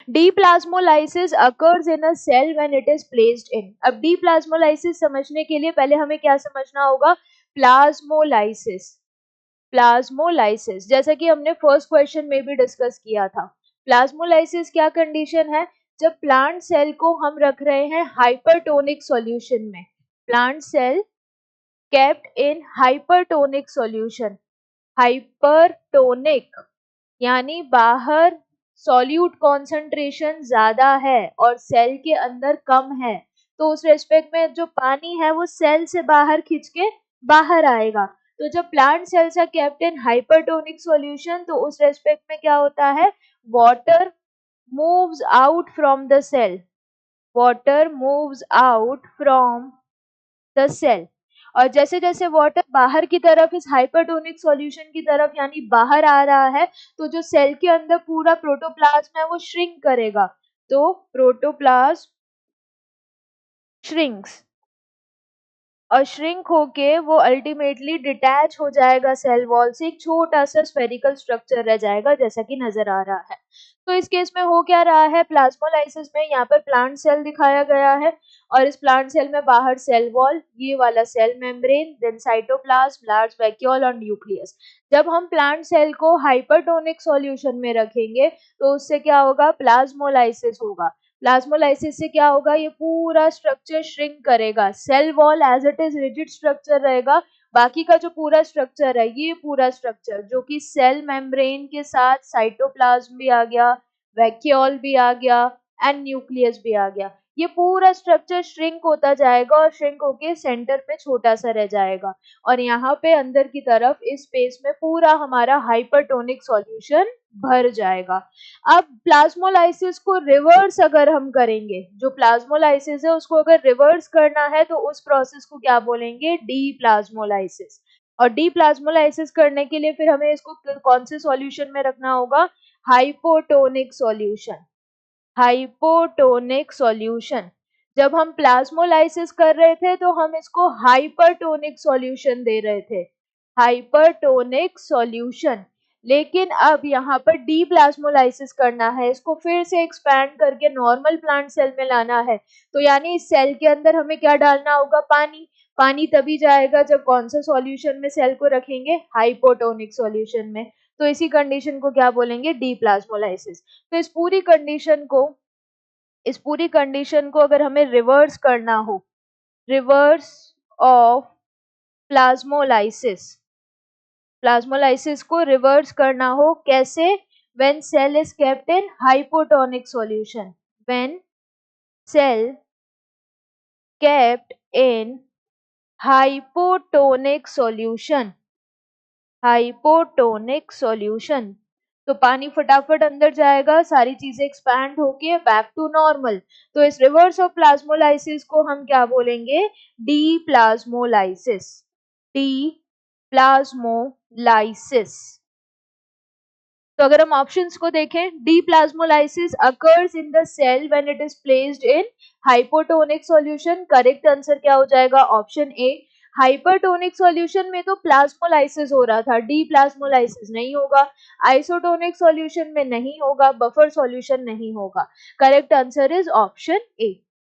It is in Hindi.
डीप्लाज्मोलाइसिस occurs in a cell when it is placed in. अब डीप्लाज्मोलाइसिस समझने के लिए पहले हमें क्या समझना होगा, प्लाज्मोलाइसिस। प्लाज्मोलाइसिस जैसा कि हमने फर्स्ट क्वेश्चन में भी डिस्कस किया था। प्लाज्मोलाइसिस क्या कंडीशन है, जब प्लांट सेल को हम रख रहे हैं हाइपरटोनिक सॉल्यूशन में, plant cell kept in hypertonic solution. Hypertonic यानी बाहर सॉल्यूट कॉन्सेंट्रेशन ज्यादा है और सेल के अंदर कम है, तो उस रेस्पेक्ट में जो पानी है वो सेल से बाहर खींच के बाहर आएगा। तो जब plant cells are kept in hypertonic solution, तो उस रेस्पेक्ट में क्या होता है, water moves out from the cell, water moves out from the cell. और जैसे जैसे वाटर बाहर की तरफ इस हाइपरटोनिक सॉल्यूशन की तरफ यानी बाहर आ रहा है, तो जो सेल के अंदर पूरा प्रोटोप्लाज्म है वो श्रिंक करेगा। तो प्रोटोप्लाज्म श्रिंक्स और श्रिंक होके वो अल्टीमेटली डिटैच हो जाएगा सेल वॉल से, एक छोटा सा स्फेरिकल स्ट्रक्चर रह जाएगा जैसा कि नजर आ रहा है। तो इस केस में हो क्या रहा है, प्लाज्मोलाइसिस में यहाँ पर प्लांट सेल दिखाया गया है और इस प्लांट सेल में बाहर सेल वॉल, ये वाला cell membrane, then cytoplasm, large vacuole और न्यूक्लियस। जब हम प्लांट सेल को हाइपरटोनिक सॉल्यूशन में रखेंगे तो उससे क्या होगा, प्लाज्मोलाइसिस होगा। प्लाज्मोलाइसिस से क्या होगा, ये पूरा स्ट्रक्चर श्रिंक करेगा, cell wall as it is rigid structure रहेगा, बाकी का जो पूरा स्ट्रक्चर है, ये पूरा स्ट्रक्चर जो कि सेल मेम्ब्रेन के साथ साइटोप्लाज्म भी आ गया, वैक्यूल भी आ गया एंड न्यूक्लियस भी आ गया, ये पूरा स्ट्रक्चर श्रिंक होता जाएगा और श्रिंक होके सेंटर पे छोटा सा रह जाएगा और यहाँ पे अंदर की तरफ इस स्पेस में पूरा हमारा हाइपरटोनिक सॉल्यूशन भर जाएगा। अब प्लाज्मोलाइसिस को रिवर्स अगर हम करेंगे, जो प्लाज्मोलाइसिस है उसको अगर रिवर्स करना है तो उस प्रोसेस को क्या बोलेंगे, डीप्लाज्मोलाइसिस। और डीप्लाज्मोलाइसिस करने के लिए फिर हमें इसको कौन से सॉल्यूशन में रखना होगा, हाइपोटोनिक सॉल्यूशन। Hypotonic solution. जब हम प्लाज्मोलाइसिस कर रहे थे तो हम इसको हाइपरटोनिक सॉल्यूशन दे रहे थे, हाइपरटोनिक सॉल्यूशन। लेकिन अब यहाँ पर डीप्लाज्मोलाइसिस करना है, इसको फिर से एक्सपैंड करके नॉर्मल प्लांट सेल में लाना है, तो यानी इस सेल के अंदर हमें क्या डालना होगा, पानी। पानी तभी जाएगा जब कौन सा सॉल्यूशन में सेल को रखेंगे, हाइपोटोनिक सॉल्यूशन में। तो इसी कंडीशन को क्या बोलेंगे, डीप्लाज्मोलाइसिस। तो इस पूरी कंडीशन को अगर हमें रिवर्स करना हो, रिवर्स ऑफ प्लाज्मोलाइसिस, प्लाज्मोलाइसिस को रिवर्स करना हो कैसे, when cell is kept in hypotonic solution, when cell kept in hypotonic solution, hypotonic solution. तो पानी फटाफट अंदर जाएगा, सारी चीजें एक्सपैंड होके बैक टू नॉर्मल। तो इस रिवर्स ऑफ प्लाज्मोलाइसिस को हम क्या बोलेंगे, डीप्लाज्मोलाइसिस, डीप्लाज्मोलाइसिस। तो अगर हम ऑप्शंस को देखें, deplasmolysis occurs in the cell when it is placed in hypotonic solution. Correct answer क्या हो जाएगा, ऑप्शन ए। हाइपरटोनिक सॉल्यूशन में तो प्लाज्मोलाइसिस हो रहा था, डीप्लाज्मोलाइसिस नहीं होगा। आइसोटोनिक सॉल्यूशन में नहीं होगा, बफर सॉल्यूशन नहीं होगा। Correct answer is option A.